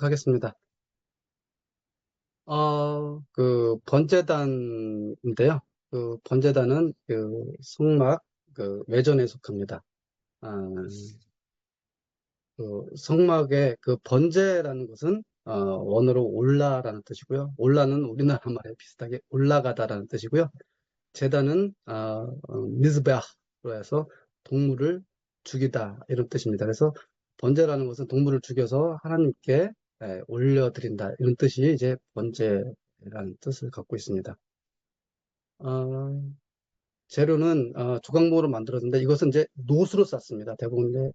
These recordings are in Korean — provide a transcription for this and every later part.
하도록 하겠습니다. 번제단인데요. 번제단은 성막, 외전에 속합니다. 아, 성막의 번제라는 것은, 원어로 올라라는 뜻이고요. 올라는 우리나라 말에 비슷하게 올라가다라는 뜻이고요. 제단은, 미즈베아로 해서 동물을 죽이다, 이런 뜻입니다. 그래서 번제라는 것은 동물을 죽여서 하나님께 올려드린다, 이런 뜻이 이제 번제라는 뜻을 갖고 있습니다. 어, 재료는 조각목으로 만들었는데 이것은 이제 노수로 쌌습니다. 대부분 이제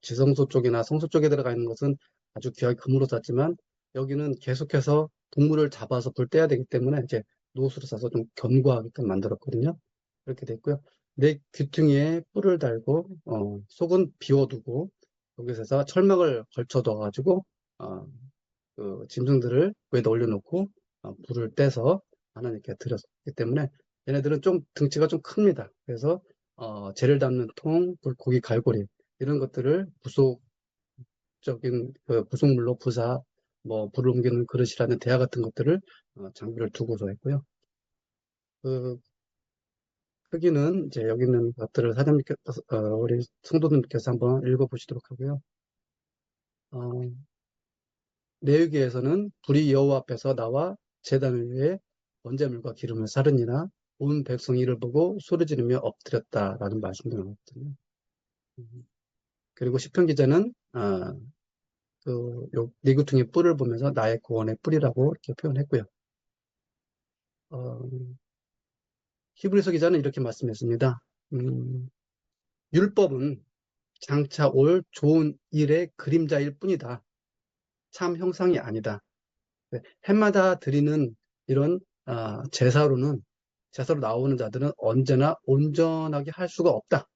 지성소 쪽이나 성소 쪽에 들어가 있는 것은 아주 귀하게 금으로 쌌지만 여기는 계속해서 동물을 잡아서 불 떼야 되기 때문에 이제 노수로 싸서 좀 견고하게끔 만들었거든요. 그렇게 됐고요. 내 귀퉁이에 뿔을 달고 속은 비워두고 여기서 철막을 걸쳐둬 가지고 짐승들을 위에다 올려놓고 불을 떼서 하나님께 드렸기 때문에 얘네들은 좀 등치가 좀 큽니다. 그래서 재를 담는 통, 고기 갈고리 이런 것들을 부속적인 부속물로 부사, 뭐 불을 옮기는 그릇이라는 대야 같은 것들을 장비를 두고서 했고요. 그 크기는 이제 여기 있는 것들을 사장님께서 우리 성도님께서 한번 읽어보시도록 하고요. 레위기에서는 불이 여호와 앞에서 나와 제단 위에 번제물과 기름을 사르니라 온 백성이 이를 보고 소리지르며 엎드렸다라는 말씀도 나왔거든요. 그리고 시편 기자는 니구퉁이 뿔을 보면서 나의 구원의 뿔이라고 이렇게 표현했고요. 어, 히브리서 기자는 이렇게 말씀했습니다. 율법은 장차 올 좋은 일의 그림자일 뿐이다. 참 형상이 아니다. 해마다 드리는 이런 제사로 나오는 자들은 언제나 온전하게 할 수가 없다.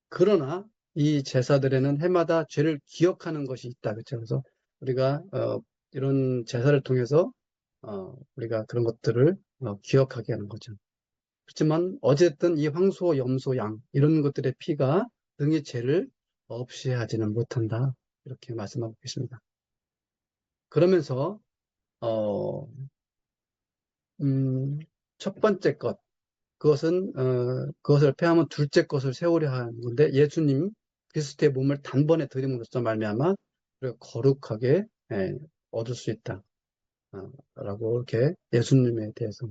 그러나 이 제사들에는 해마다 죄를 기억하는 것이 있다. 그렇죠? 그래서 우리가 이런 제사를 통해서 우리가 그런 것들을 기억하게 하는 거죠. 그렇지만 어쨌든 이 황소, 염소, 양 이런 것들의 피가 등의 죄를 없이 하지는 못한다. 이렇게 말씀하고 계십니다. 그러면서 어, 첫 번째 것, 그것을 패하면 둘째 것을 세우려 하는 건데, 예수님 그리스도의 몸을 단번에 드림으로써 말미암아 우리가 거룩하게 얻을 수 있다. 라고 이렇게 예수님에 대해서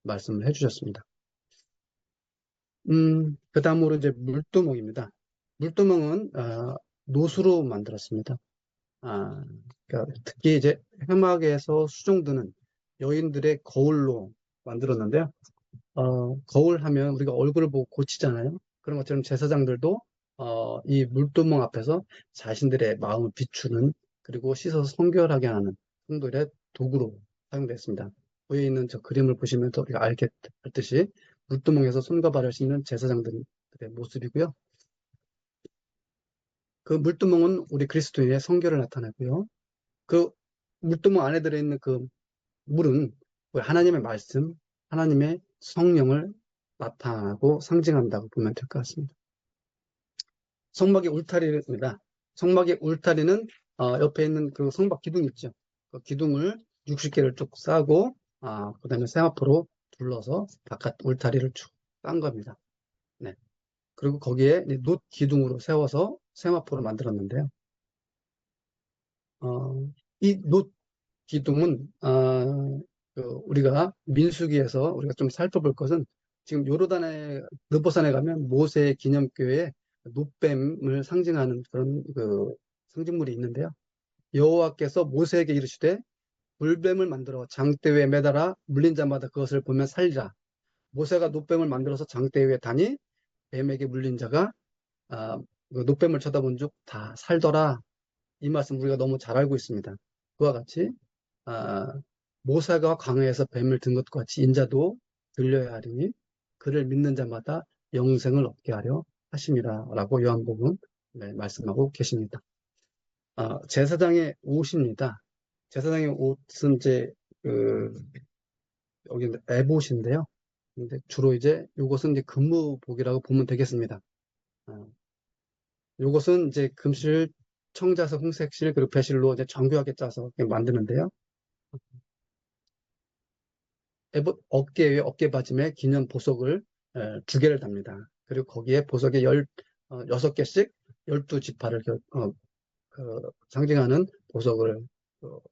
말씀을 해주셨습니다. 그 다음으로 이제 물두멍입니다. 물두멍은 노수로 만들었습니다. 그러니까 특히 이제 해막에서 수종드는 여인들의 거울로 만들었는데요. 거울 하면 우리가 얼굴을 보고 고치잖아요. 그런 것처럼 제사장들도 이 물두멍 앞에서 자신들의 마음을 비추는 그리고 씻어서 성결하게 하는 성도의 도구로 사용됐습니다. 위에 있는 저 그림을 보시면 더 우리가 알듯이 물두멍에서 손과 발을 씻는 제사장들의 모습이고요. 그 물두멍은 우리 그리스도인의 성결을 나타내고요. 그 물두멍 안에 들어있는 그 물은 하나님의 말씀, 하나님의 성령을 나타나고 상징한다고 보면 될 것 같습니다. 성막의 울타리입니다. 성막의 울타리는 옆에 있는 그 성막 기둥 있죠. 그 기둥을 60개를 쭉 싸고 그 다음에 세마포로 둘러서 바깥 울타리를 쭉 싼 겁니다. 네. 그리고 거기에 놋 기둥으로 세워서 세마포를 만들었는데요. 이놋 기둥은 우리가 민수기에서 우리가 좀 살펴볼 것은 지금 요르단의 느보산에 가면 모세의 기념교회에 놋뱀을 상징하는 그런 상징물이 있는데요. 여호와께서 모세에게 이르시되 물뱀을 만들어 장대 위에 매달아 물린 자마다 그것을 보면 살리라. 모세가 놋뱀을 만들어서 장대 위에 다니 뱀에게 물린 자가 그 놋뱀을 쳐다본 즉 다 살더라. 이 말씀 우리가 너무 잘 알고 있습니다. 그와 같이 아, 모세가 광야에서 뱀을 든 것과 같이 인자도 들려야 하리니 그를 믿는 자마다 영생을 얻게 하려 하심이라 라고 요한복음 말씀하고 계십니다. 제사장의 옷입니다. 제사장의 옷은 이제 여기 에봇인데요. 근데 주로 이제 이것은 이제 근무복이라고 보면 되겠습니다. 이것은 이제 금실 청자석, 홍색실, 그리고 배실로 이제 정교하게 짜서 만드는데요. 어깨에 어깨받침에 기념 보석을 2개를 답니다. 그리고 거기에 보석에 6개씩 12지파를 상징하는 보석을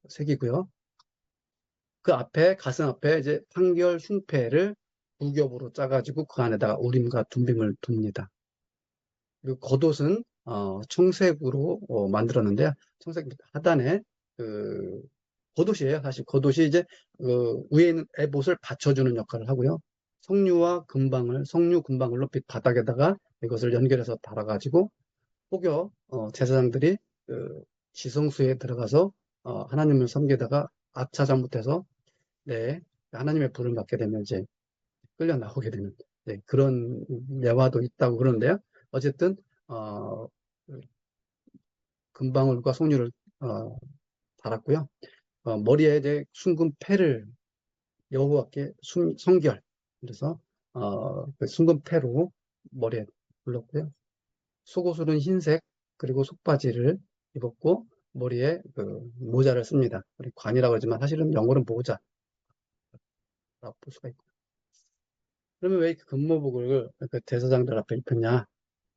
새기고요. 그 앞에, 가슴 앞에 이제 판결 흉패를 2겹으로 짜가지고 그 안에다가 우림과 둔빔을 둡니다. 그리고 겉옷은 청색으로 만들었는데요. 청색 하단에 그 겉옷이에요. 사실 겉옷이 이제 위에 있는 에봇을 받쳐주는 역할을 하고요. 석류 금방을 높이 바닥에다가 이것을 연결해서 달아가지고 혹여 제사장들이 그 지성소에 들어가서 하나님을 섬기다가 아차 잘못해서 네, 하나님의 불을 받게 되면 이제 끌려 나오게 되는 그런 예화도 있다고 그러는데요. 어쨌든 어, 금방울과 석류를 어, 달았고요. 머리에 이제 숭근 패를 여호와께 성결, 그래서 그 숭근 패로 머리에 둘렀고요. 속옷은 흰색, 그리고 속바지를 입었고 머리에 그 모자를 씁니다. 관이라고 하지만 사실은 영어로는 모자라고 볼 수가 있고. 그러면 왜 금모복을 그 대제사장들 앞에 입혔냐?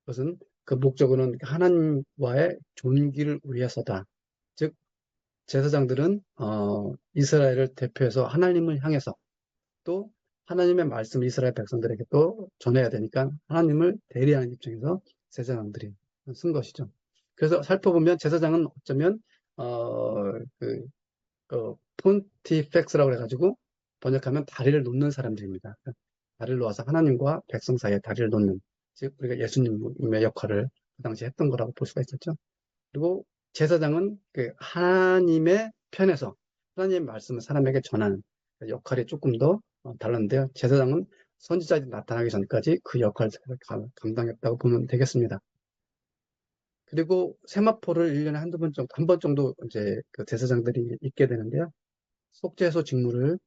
그것은 그 목적으로는 하나님과의 존귀를 위해서다. 즉 제사장들은 이스라엘을 대표해서 하나님을 향해서 또 하나님의 말씀을 이스라엘 백성들에게 또 전해야 되니까 하나님을 대리하는 입장에서 제사장들이 쓴 것이죠. 그래서 살펴보면 제사장은 어쩌면 그 폰티펙스라고 해가지고 번역하면 다리를 놓는 사람들입니다. 다리를 놓아서 하나님과 백성 사이에 다리를 놓는, 즉 우리가 예수님의 역할을 그 당시에 했던 거라고 볼 수가 있겠죠. 그리고 제사장은 그 하나님의 편에서 하나님의 말씀을 사람에게 전하는 역할이 조금 더 달랐는데요. 제사장은 선지자들이 나타나기 전까지 그 역할을 감당했다고 보면 되겠습니다. 그리고 세마포를 1년에 한 번 정도 이제 그 제사장들이 입게 되는데요. 속죄소 직무를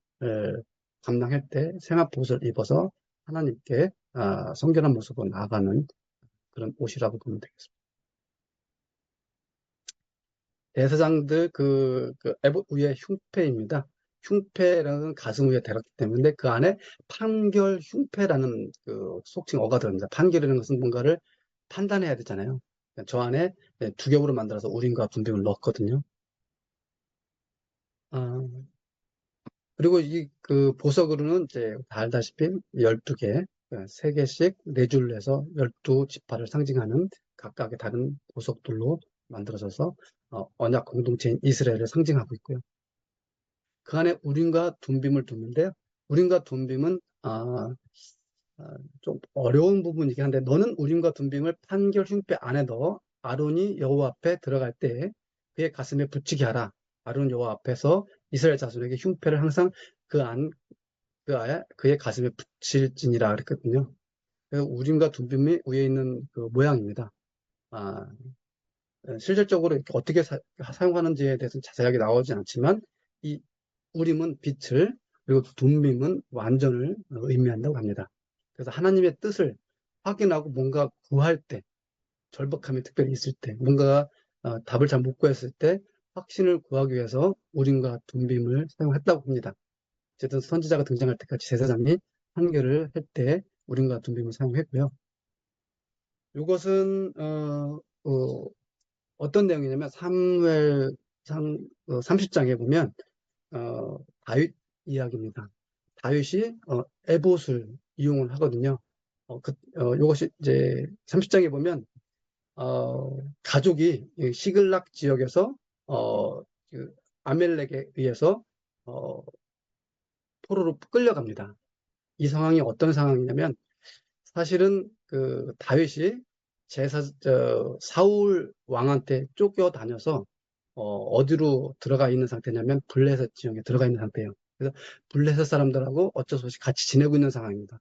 감당할 때 세마포옷을 입어서 하나님께 성결한 모습으로 나아가는 그런 옷이라고 보면 되겠습니다. 대사장들 에봇 위에 흉패입니다. 흉패라는 가슴 위에 달았기 때문에 그 안에 판결 흉패라는 그 속칭 어가 들어갑니다. 판결이라는 것은 뭔가를 판단해야 되잖아요. 저 안에 2겹으로 만들어서 우림과 분빔을 넣었거든요. 아, 그리고 그 보석으로는 이제 다 알다시피 12개, 3개씩 4줄로 해서 12지파를 상징하는 각각의 다른 보석들로 만들어져서 언약 공동체인 이스라엘을 상징하고 있고요. 그 안에 우림과 둠빔을 두는데요. 우림과 둠빔은 좀 어려운 부분이긴 한데 너는 우림과 둠빔을 판결 흉패 안에 넣어 아론이 여호와 앞에 들어갈 때 그의 가슴에 붙이게 하라. 아론 여호와 앞에서 이스라엘 자손에게 흉패를 항상 그 안, 그의 가슴에 붙일지니라 그랬거든요. 그래서 우림과 둠빔이 위에 있는 그 모양입니다. 아, 실질적으로 이렇게 어떻게 사용하는지에 대해서는 자세하게 나오지 않지만 이 우림은 빛을 그리고 둠빔은 완전을 의미한다고 합니다. 그래서 하나님의 뜻을 확인하고 뭔가 구할 때 절박함이 특별히 있을 때 뭔가 답을 잘 못 구했을 때 확신을 구하기 위해서 우림과 둠빔을 사용했다고 합니다. 어쨌든 선지자가 등장할 때까지 제사장이 판결을 할 때 우림과 둠빔을 사용했고요. 이것은 어떤 내용이냐면 사무엘상 30장에 보면 다윗 이야기입니다. 다윗이 에봇을 이용을 하거든요. 이것이 이제 30장에 보면 가족이 시글락 지역에서 그 아멜렉에 의해서 어, 포로로 끌려갑니다. 이 상황이 어떤 상황이냐면 사실은 그 다윗이 사울 왕한테 쫓겨다녀서 어디로 들어가 있는 상태냐면 블레셋 지역에 들어가 있는 상태예요. 그래서 블레셋 사람들하고 어쩔 수 없이 같이 지내고 있는 상황입니다.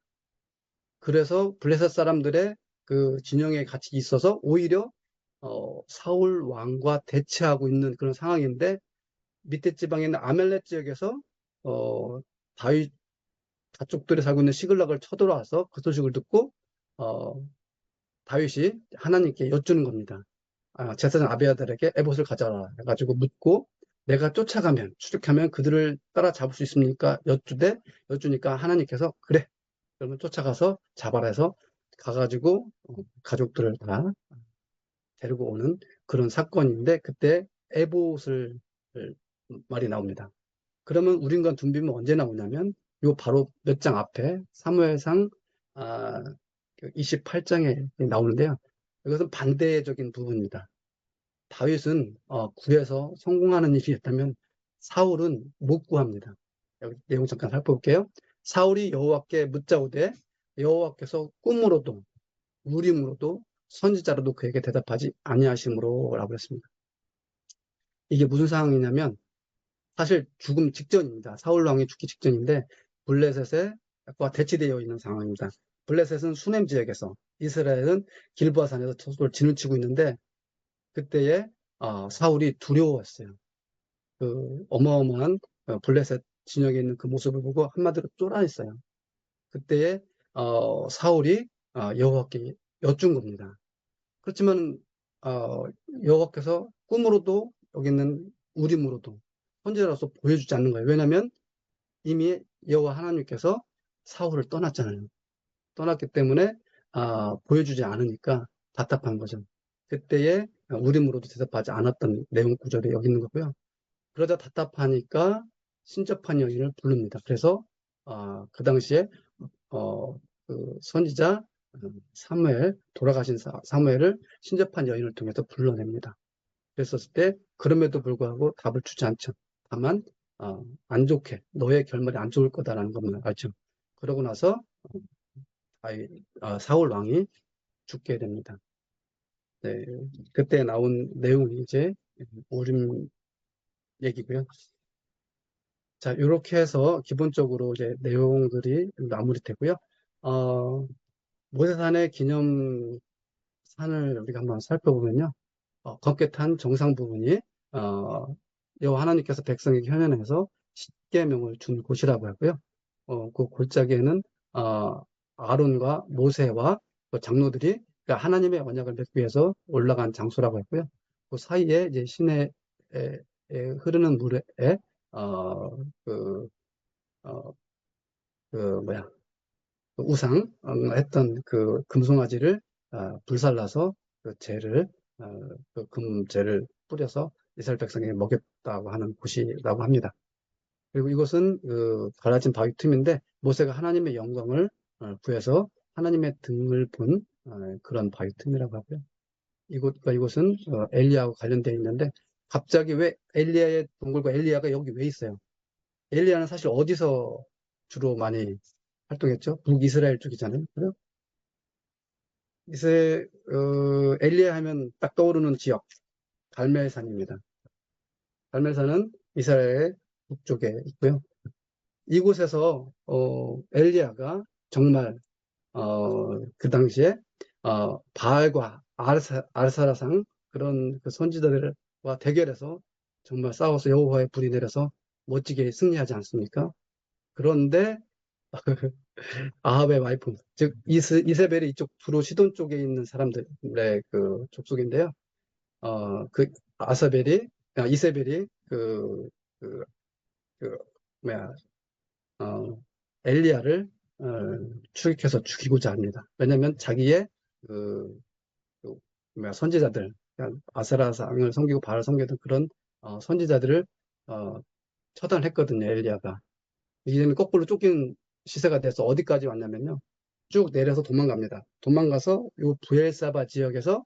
그래서 블레셋 사람들의 그 진영에 같이 있어서 오히려 사울 왕과 대치하고 있는 그런 상황인데 밑에 지방에 있는 아멜렉 지역에서 다윗 가족들이 살고 있는 시글락을 쳐들어와서 그 소식을 듣고 어, 다윗이 하나님께 여쭈는 겁니다. 제사장 아비아달에게 에봇을 가져라 해가지고 묻고 내가 쫓아가면 추격하면 그들을 따라잡을 수 있습니까? 여쭈니까 하나님께서 그래 그러면 쫓아가서 잡아라 해서 가가지고 가족들을 다 데리고 오는 그런 사건인데 그때 에봇을 말이 나옵니다. 그러면 우린과 둠빔은 언제 나오냐면 요 바로 몇 장 앞에 사무엘상 28장에 나오는데요. 이것은 반대적인 부분입니다. 다윗은 구해서 성공하는 일이 있다면 사울은 못 구합니다. 여기 내용 잠깐 살펴볼게요. 사울이 여호와께 묻자오되 여호와께서 꿈으로도 우림으로도 선지자로도 그에게 대답하지 아니하심으로 라고 했습니다. 이게 무슨 상황이냐면 사실 죽음 직전입니다. 사울 왕이 죽기 직전인데 블레셋과 대치되어 있는 상황입니다. 블레셋은 수넴 지역에서 이스라엘은 길보아 산에서 서로 진을 치고 있는데 그때에 사울이 두려웠어요. 그 어마어마한 블레셋 진영에 있는 그 모습을 보고 한마디로 쫄아있어요. 그때에 사울이 여호와께 여쭌 겁니다. 그렇지만 여호와께서 꿈으로도 여기 있는 우림으로도 선지자로서 보여주지 않는 거예요. 왜냐하면 이미 여호와 하나님께서 사울을 떠났잖아요. 떠났기 때문에 보여주지 않으니까 답답한 거죠. 그때에 우림으로도 대답하지 않았던 내용 구절이 여기 있는 거고요. 그러자 답답하니까 신접한 여인을 부릅니다. 그래서 그 당시에 그 선지자 사무엘 돌아가신 사무엘을 신접한 여인을 통해서 불러냅니다. 그랬었을 때 그럼에도 불구하고 답을 주지 않죠. 다만 안 좋게 너의 결말이 안 좋을 거다라는 것만 알죠. 그러고 나서 사울 왕이 죽게 됩니다. 네, 그때 나온 내용이 이제 우림 얘기고요. 자, 이렇게 해서 기본적으로 이제 내용들이 마무리되고요. 모세산의 기념산을 우리가 한번 살펴보면요. 검게 탄 정상 부분이 여호와 하나님께서 백성에게 현현해서 십계명을 준 곳이라고 하고요. 그 골짜기에는 아론과 모세와 그 장로들이 그러니까 하나님의 언약을 맺기 위해서 올라간 장소라고 했고요. 그 사이에 이제 시내에 흐르는 물에 어, 그, 어, 그 뭐야 그 우상 했던 그 금송아지를 불살라서 그 죄를 그 금죄를 뿌려서 이스라엘 백성에게 먹였다고 하는 곳이라고 합니다. 그리고 이것은 그 갈라진 바위 틈인데 모세가 하나님의 영광을 구해서 하나님의 등을 본 그런 바위 틈이라고 하고요. 이곳은 엘리야하고 관련되어 있는데 갑자기 왜 엘리야의 동굴과 엘리야가 여기 왜 있어요? 엘리야는 사실 어디서 주로 많이 활동했죠? 북이스라엘 쪽이잖아요. 그죠? 엘리야 하면 딱 떠오르는 지역, 갈멜산입니다. 갈멜산은 이스라엘 북쪽에 있고요. 이곳에서 엘리야가 정말 그 당시에 바알과 아르사라상 그런 그 선지자들과 대결해서 정말 싸워서 여호와의 불이 내려서 멋지게 승리하지 않습니까? 그런데 아합의 와이프, 즉 이세벨이 이쪽 주로 시돈 쪽에 있는 사람들의 그 족속인데요. 그 이세벨이 그, 그 뭐야 엘리야를 어, 추격해서 죽이고자 합니다. 왜냐하면 자기의 그, 그 선지자들, 그러니까 아세라상을 섬기고 바알 섬기던 그런 선지자들을 어, 처단했거든요. 엘리야가. 이제는 거꾸로 쫓긴 시세가 돼서 어디까지 왔냐면요. 쭉 내려서 도망갑니다. 도망가서 요 부엘사바 지역에서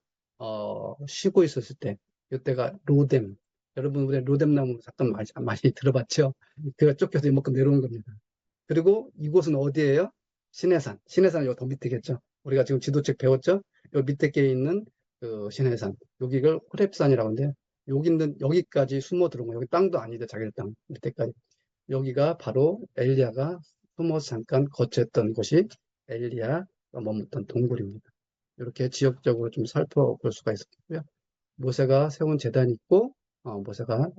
쉬고 있었을 때 이때가 로뎀. 여러분 우리 로뎀 나무 잠깐 많이 들어봤죠? 그가 쫓겨서 이만큼 내려온 겁니다. 그리고 이곳은 어디예요? 시내산. 시내산은 여기 더 밑이겠죠. 우리가 지금 지도책 배웠죠? 요 밑에 게 있는 그 시내산. 여기를 호렙산이라고 하는데 여기까지 숨어 들어온 거예요. 여기 땅도 아니죠. 자기 땅 밑에까지. 여기가 바로 엘리야가 숨어서 잠깐 거처했던 곳이 엘리야가 머물던 동굴입니다. 이렇게 지역적으로 좀 살펴볼 수가 있었고요. 모세가 세운 제단이 있고 모세가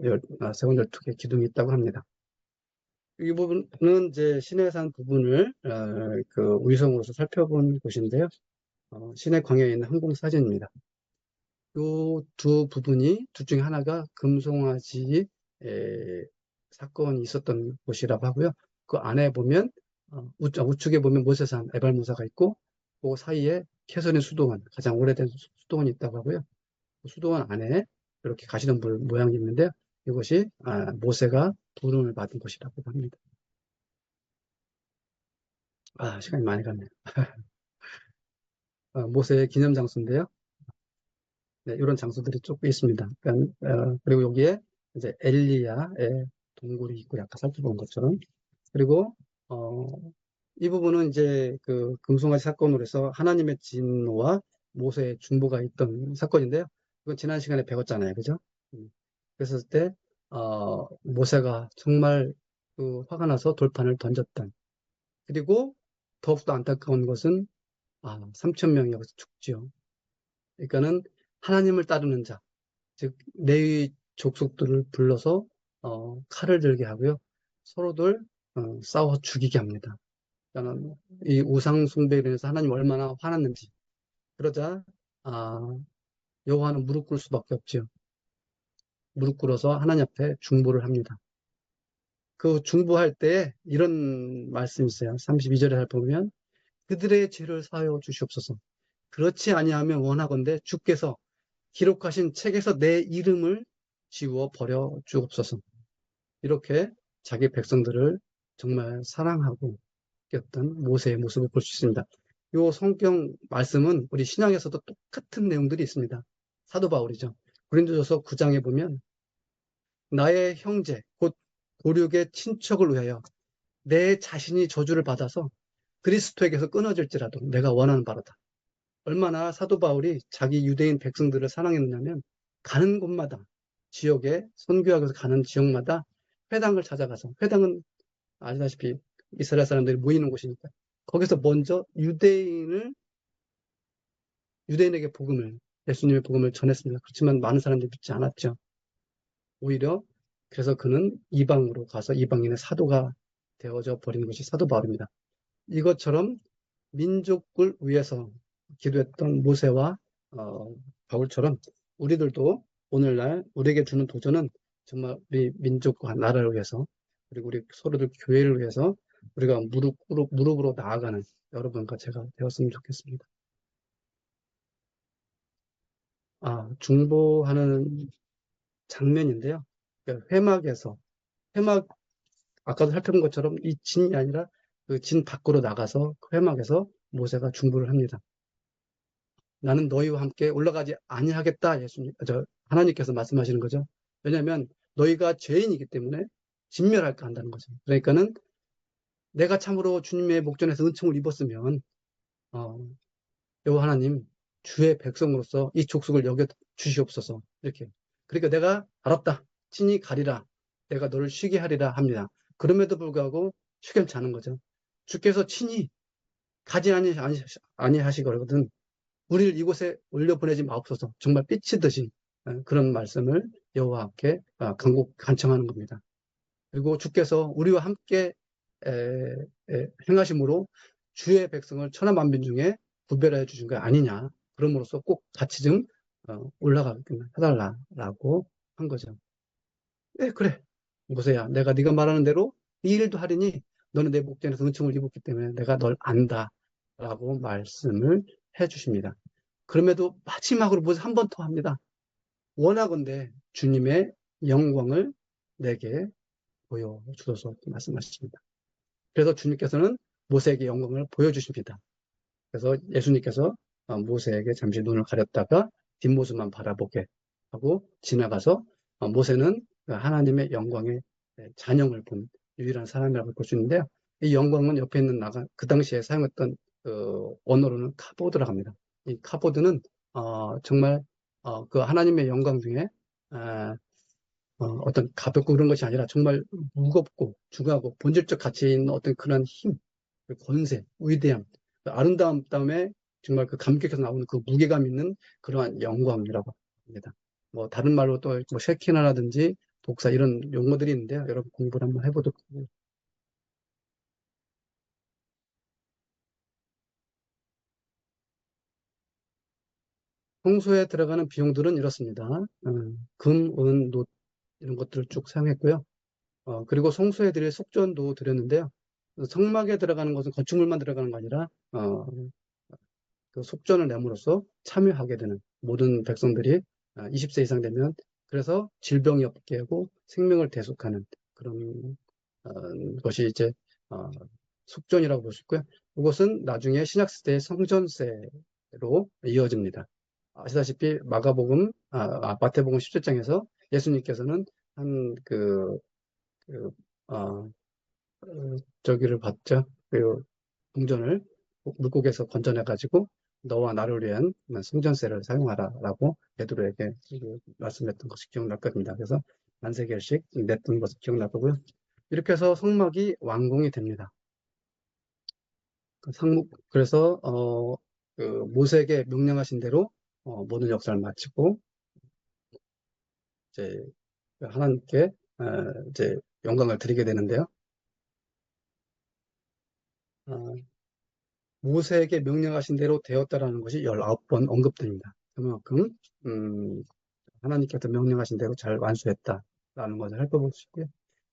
세운 12개 기둥이 있다고 합니다. 이 부분은 이제 시내산 부분을 그 위성으로서 살펴본 곳인데요. 시내 광야에 있는 항공 사진입니다. 요 두 부분이 둘 중에 하나가 금송아지 에, 사건이 있었던 곳이라고 하고요. 그 안에 보면 우측에 보면 모세산 에발모사가 있고 그 사이에 캐서린 수도원 가장 오래된 수도원이 있다고 하고요. 그 수도원 안에 이렇게 가시덤 불 모양이 있는데요. 이것이 모세가 부름을 받은 곳이라고 합니다. 시간이 많이 갔네요. 모세의 기념 장소인데요. 네, 이런 장소들이 쭉 있습니다. 그러니까, 그리고 여기에 이제 엘리야의 동굴이 있고 아까 살펴본 것처럼 그리고 어, 이 부분은 이제 그 금송아지 사건으로 해서 하나님의 진노와 모세의 중보가 있던 사건인데요. 이건 지난 시간에 배웠잖아요, 그죠? 그랬을 때 모세가 정말 그 화가 나서 돌판을 던졌던 그리고 더욱더 안타까운 것은 3천 명이 여기서 죽지요. 그러니까는 하나님을 따르는 자, 즉 레위 족속들을 불러서 칼을 들게 하고요. 서로들 싸워 죽이게 합니다. 그러니까 이 우상 숭배로 인해서 하나님 얼마나 화났는지 그러자 아, 여호와는 무릎 꿇을 수밖에 없지요. 무릎 꿇어서 하나님 앞에 중보를 합니다. 그 중보할 때 이런 말씀이 있어요. 32절에 살펴보면 그들의 죄를 사하여 주시옵소서. 그렇지 아니하면 원하건대 주께서 기록하신 책에서 내 이름을 지워 버려 주옵소서. 이렇게 자기 백성들을 정말 사랑하고 였던 모세의 모습을 볼 수 있습니다. 이 성경 말씀은 우리 신약에서도 똑같은 내용들이 있습니다. 사도 바울이죠. 고린도전서 9장에 보면 나의 형제 곧 고륙의 친척을 위하여 내 자신이 저주를 받아서 그리스도에게서 끊어질지라도 내가 원하는 바로다. 얼마나 사도 바울이 자기 유대인 백성들을 사랑했느냐면 가는 곳마다 지역에 선교하기 위해서 가는 지역마다 회당을 찾아가서 회당은 아시다시피 이스라엘 사람들이 모이는 곳이니까 거기서 먼저 유대인에게 복음을 예수님의 복음을 전했습니다. 그렇지만 많은 사람들이 믿지 않았죠. 오히려 그래서 그는 이방으로 가서 이방인의 사도가 되어져 버린 것이 사도 바울입니다. 이것처럼 민족을 위해서 기도했던 모세와 바울처럼 우리들도 오늘날 우리에게 주는 도전은 정말 우리 민족과 나라를 위해서 그리고 우리 서로들 교회를 위해서 우리가 무릎으로 나아가는 여러분과 제가 되었으면 좋겠습니다. 중보하는 장면인데요. 그러니까 회막 아까도 살펴본 것처럼 이 진이 아니라 그 진 밖으로 나가서 그 회막에서 모세가 중보를 합니다. 나는 너희와 함께 올라가지 아니하겠다. 하나님께서 말씀하시는 거죠. 왜냐하면 너희가 죄인이기 때문에 진멸할까 한다는 거죠. 그러니까는 내가 참으로 주님의 목전에서 은총을 입었으면 어, 여호와 하나님 주의 백성으로서 이 족속을 여겨 주시옵소서. 이렇게. 그러니까 내가 알았다. 친히 가리라. 내가 너를 쉬게 하리라 합니다. 그럼에도 불구하고 쉬견치 않은 거죠. 주께서 친히 가지 아니하시거든 우리를 이곳에 올려보내지 마옵소서. 정말 삐치듯이 그런 말씀을 여호와께 간청하는 겁니다. 그리고 주께서 우리와 함께 행하심으로 주의 백성을 천하만민 중에 구별해 주신 거 아니냐. 그럼으로써 꼭 같이 좀 올라가게 해달라고 한 거죠. 그래. 모세야, 내가 네가 말하는 대로 이 일도 하리니 너는 내 목전에서 은총을 입었기 때문에 내가 널 안다. 라고 말씀을 해 주십니다. 그럼에도 마지막으로 무슨 한 번 더 합니다. 원하건대 주님의 영광을 내게 보여주소서 말씀하십니다. 그래서 주님께서는 모세에게 영광을 보여주십니다. 그래서 예수님께서 모세에게 잠시 눈을 가렸다가 뒷모습만 바라보게 하고 지나가서 모세는 하나님의 영광의 잔영을 본 유일한 사람이라고 볼 수 있는데요. 이 영광은 옆에 있는 그 당시에 사용했던 언어로는 카보드라고 합니다. 이 카보드는 정말 그 하나님의 영광 중에 어떤 가볍고 그런 것이 아니라 정말 무겁고 중요하고 본질적 가치 있는 어떤 그런 힘, 권세, 위대함, 아름다움 다음에 정말 그 감격에서 나오는 그 무게감 있는 그러한 영광이라고 합니다. 뭐 다른 말로 또 뭐 쉐키나라든지 독사 이런 용어들이 있는데요. 여러분 공부를 한번 해보도록 하고요. 성소에 들어가는 비용들은 이렇습니다. 금, 은, 놋 이런 것들을 쭉 사용했고요. 그리고 성소에 드릴 속전도 드렸는데요. 성막에 들어가는 것은 건축물만 들어가는 거 아니라 그 속전을 내므로써 참여하게 되는 모든 백성들이 20세 이상 되면 그래서 질병이 없게 하고 생명을 대속하는 그런 어, 것이 이제 어, 속전이라고 볼 수 있고요. 이것은 나중에 신약시대의 성전세로 이어집니다. 아시다시피 마태복음 17장에서 예수님께서는 한 그, 어, 저기를 봤죠. 그 동전을 물고기에서 건져내가지고 너와 나를 위한 성전세를 사용하라라고 베드로에게 말씀했던 것이 기억날 겁니다. 그래서 만세결식 냈던 것이 기억날 거고요. 이렇게 해서 성막이 완공이 됩니다. 그래서 그 모세에게 명령하신 대로 모든 역사를 마치고 이제 하나님께 이제 영광을 드리게 되는데요. 어, 모세에게 명령하신 대로 되었다라는 것이 19번 언급됩니다. 그만큼 음, 하나님께서 명령하신 대로 잘 완수했다라는 것을 살펴볼 수 있고요.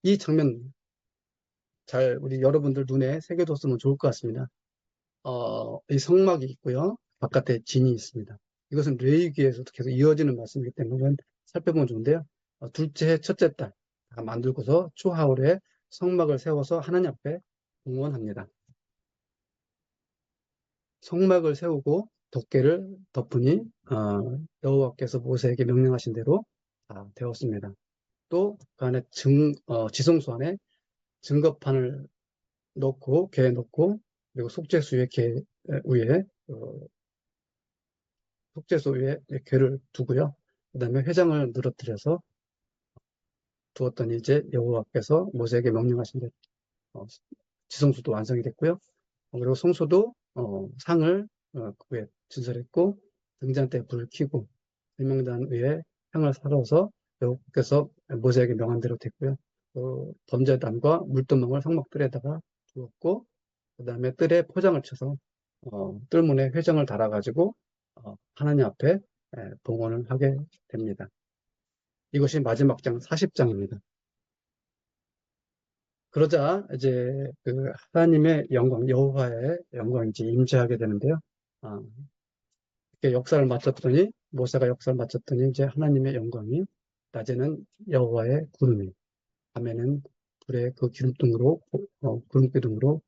이 장면 잘 우리 여러분들 눈에 새겨뒀으면 좋을 것 같습니다. 이 성막이 있고요. 바깥에 진이 있습니다. 이것은 레위기에서도 계속 이어지는 말씀이기 때문에 살펴보면 좋은데요. 둘째 해 첫째 달 다 만들고서 초하울에 성막을 세워서 하나님 앞에 공헌합니다. 성막을 세우고 덮개를 덮으니 여호와께서 모세에게 명령하신 대로 다 되었습니다. 또 그 안에 지성소 안에 증거판을 넣고 개 넣고 그리고 속죄수 위에 개 위에 속죄소 위에 개를 두고요. 그다음에 회장을 늘어뜨려서 두었더니 이제 여호와께서 모세에게 명령하신 대로 지성소도 완성이 됐고요. 그리고 성소도 상을 그 위에 진설했고 등잔대에 불을 켜고 일명단 위에 향을 살아서 여호와께서 모세에게 명한 대로 됐고요. 번제단과 물두멍을 성막들에다가 두었고 그 다음에 뜰에 포장을 쳐서 뜰문에 회장을 달아가지고 하나님 앞에 봉헌을 하게 됩니다. 이것이 마지막 장 40장입니다. 그러자 이제 그 하나님의 영광, 여호와의 영광이 이제 임재하게 되는데요. 아, 이렇게 역사를 마쳤더니 모세가 역사를 마쳤더니 이제 하나님의 영광이 낮에는 여호와의 구름이, 밤에는 불의 그 기름등으로 구름기둥으로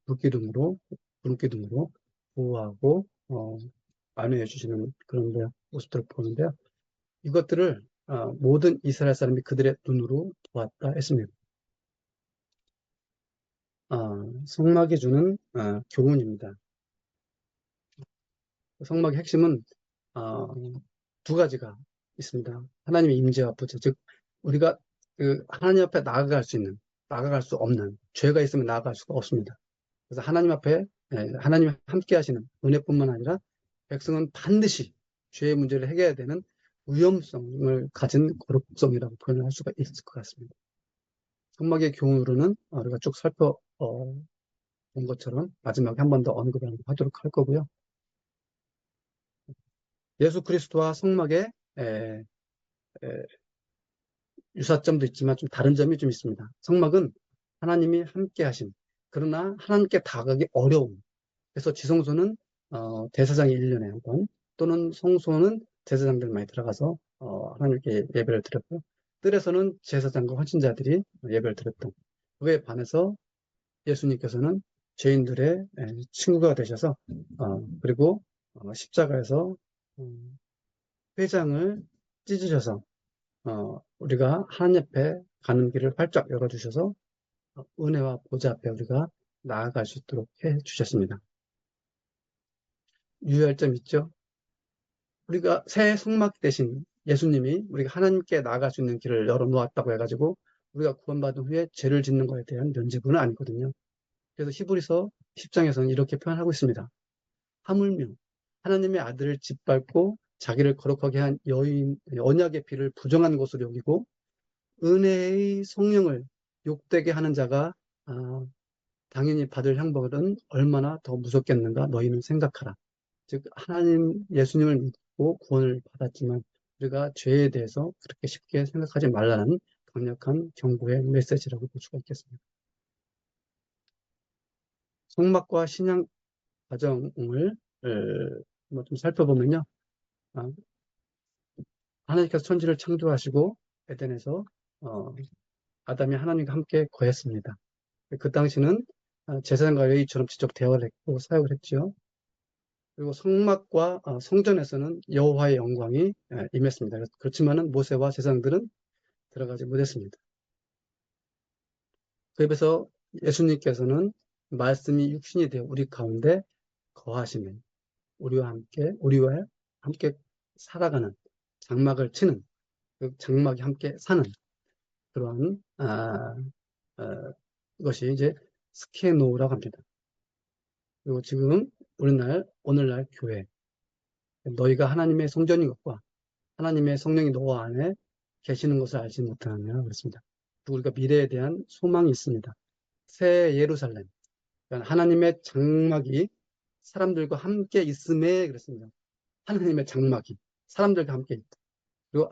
불기둥으로 구름기둥으로 보호하고 안내해 주시는 그런 모습들을 보는데요. 이것들을 모든 이스라엘 사람이 그들의 눈으로 보았다 했습니다. 성막이 주는 교훈입니다. 성막의 핵심은 어, 두 가지가 있습니다. 하나님의 임재와 부재, 즉 우리가 그 하나님 앞에 나아갈 수 없는 죄가 있으면 나아갈 수가 없습니다. 그래서 하나님 앞에 하나님이 함께 하시는 은혜뿐만 아니라 백성은 반드시 죄의 문제를 해결해야 되는 위험성을 가진 거룩성이라고 표현을 할 수가 있을 것 같습니다. 성막의 교훈으로는 우리가 쭉 살펴본 것처럼 마지막에 한 번 더 언급하도록 할 거고요. 예수 그리스도와 성막의 유사점도 있지만 좀 다른 점이 좀 있습니다. 성막은 하나님이 함께 하신, 그러나 하나님께 다가가기 어려운, 그래서 지성소는 대사장이 1년에 한 번, 또는 성소는 제사장들 많이 들어가서 하나님께 예배를 드렸고, 뜰에서는 제사장과 헌신자들이 예배를 드렸던 그에 반해서 예수님께서는 죄인들의 친구가 되셔서 그리고 십자가에서 회장을 찢으셔서 우리가 하나님 앞에 가는 길을 활짝 열어주셔서 은혜와 보좌 앞에 우리가 나아갈 수 있도록 해 주셨습니다. 유의할 점 있죠? 우리가 새 성막 대신 예수님이 우리가 하나님께 나아갈 수 있는 길을 열어놓았다고 해가지고 우리가 구원받은 후에 죄를 짓는 것에 대한 면죄부는 아니거든요. 그래서 히브리서 10장에서는 이렇게 표현하고 있습니다. 하물며 하나님의 아들을 짓밟고 자기를 거룩하게 한 여인 언약의 피를 부정한 것으로 여기고 은혜의 성령을 욕되게 하는 자가 당연히 받을 형벌은 얼마나 더 무섭겠는가 너희는 생각하라. 즉 하나님 예수님을 믿고 구원을 받았지만 우리가 죄에 대해서 그렇게 쉽게 생각하지 말라는 강력한 경고의 메시지라고 볼 수가 있겠습니다. 성막과 신앙 과정을 좀 살펴보면요. 아, 하나님께서 천지를 창조하시고 에덴에서 아담이 하나님과 함께 거했습니다. 그 당시는 제사장과 레위처럼 직접 대화를 했고 사역을 했죠. 그리고 성막과 성전에서는 여호와의 영광이 임했습니다. 그렇지만은 모세와 제사장들은 들어가지 못했습니다. 그에 비해서 예수님께서는 말씀이 육신이 되어 우리 가운데 거하시는 우리와 함께 살아가는 장막을 치는 그 장막이 함께 사는 그러한 것이 이제 스케노라고 합니다. 그리고 지금 오늘날 교회 너희가 하나님의 성전인 것과 하나님의 성령이 너와 안에 계시는 것을 알지 못하느냐 그랬습니다. 우리가 미래에 대한 소망이 있습니다. 새 예루살렘, 그러니까 하나님의 장막이 사람들과 함께 있음에 그랬습니다. 하나님의 장막이 사람들과 함께 있다. 그리고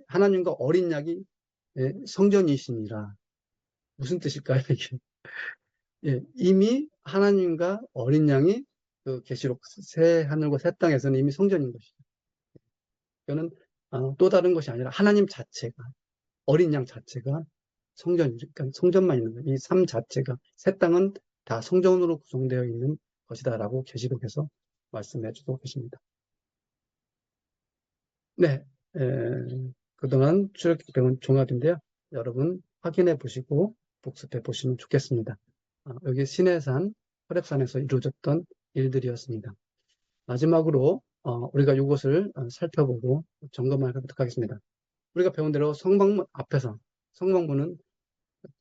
하나님과 어린 양이 성전이시니라. 무슨 뜻일까요, 이게? 예, 이미 하나님과 어린 양이 그 계시록 새 하늘과 새 땅에서는 이미 성전인 것이죠. 이거는 또 다른 것이 아니라 하나님 자체가 어린 양 자체가 그러니까 성전만 있는 거예요. 이 삶 자체가 새 땅은 다 성전으로 구성되어 있는 것이다라고 계시록에서 말씀해 주고 계십니다. 네, 그동안 출애굽기 배운 종합인데요. 여러분 확인해 보시고 복습해 보시면 좋겠습니다. 여기 시내산, 호렙산에서 이루어졌던 일들이었습니다. 마지막으로 우리가 이것을 살펴보고 점검하도록 하겠습니다. 우리가 배운 대로 성방문은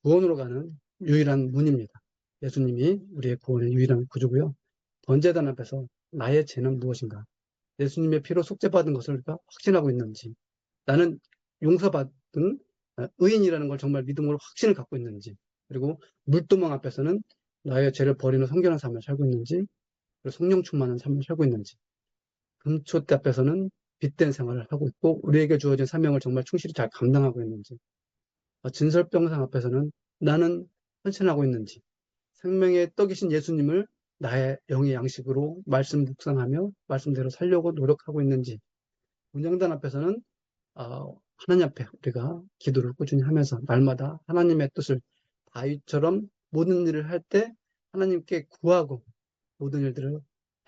구원으로 가는 유일한 문입니다. 예수님이 우리의 구원의 유일한 구주고요. 번제단 앞에서 나의 죄는 무엇인가? 예수님의 피로 속죄받은 것을 우리가 확신하고 있는지, 나는 용서받은 의인이라는 걸 정말 믿음으로 확신을 갖고 있는지, 그리고 물두멍 앞에서는 나의 죄를 버리는 성결한 삶을 살고 있는지, 그리고 성령 충만한 삶을 살고 있는지, 금초대 앞에서는 빛된 생활을 하고 있고 우리에게 주어진 사명을 정말 충실히 잘 감당하고 있는지, 진설병상 앞에서는 나는 헌신하고 있는지, 생명의 떡이신 예수님을 나의 영의 양식으로 말씀 묵상하며 말씀대로 살려고 노력하고 있는지, 문영단 앞에서는 하나님 앞에 우리가 기도를 꾸준히 하면서 날마다 하나님의 뜻을 다윗처럼 모든 일을 할 때 하나님께 구하고 모든 일들을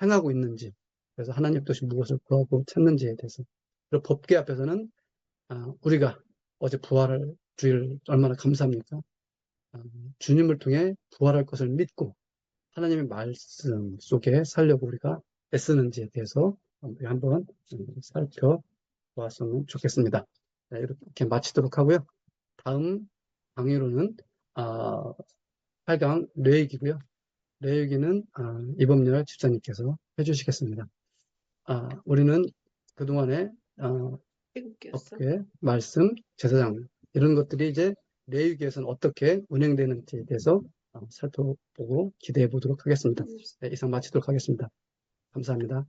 행하고 있는지, 그래서 하나님 뜻이 무엇을 구하고 찾는지에 대해서, 그리고 법계 앞에서는 우리가 어제 부활할 주일 얼마나 감사합니까? 주님을 통해 부활할 것을 믿고 하나님의 말씀 속에 살려고 우리가 애쓰는지에 대해서 한번 살펴보았으면 좋겠습니다. 네, 이렇게 마치도록 하고요. 다음 강의로는 8강 뇌얘기고요. 뇌얘기는 이범렬 집사님께서 해주시겠습니다. 우리는 그동안에 법계, 말씀, 제사장 이런 것들이 이제 레위기에서는 어떻게 운행되는지에 대해서 살펴보고 기대해 보도록 하겠습니다. 네, 이상 마치도록 하겠습니다. 감사합니다.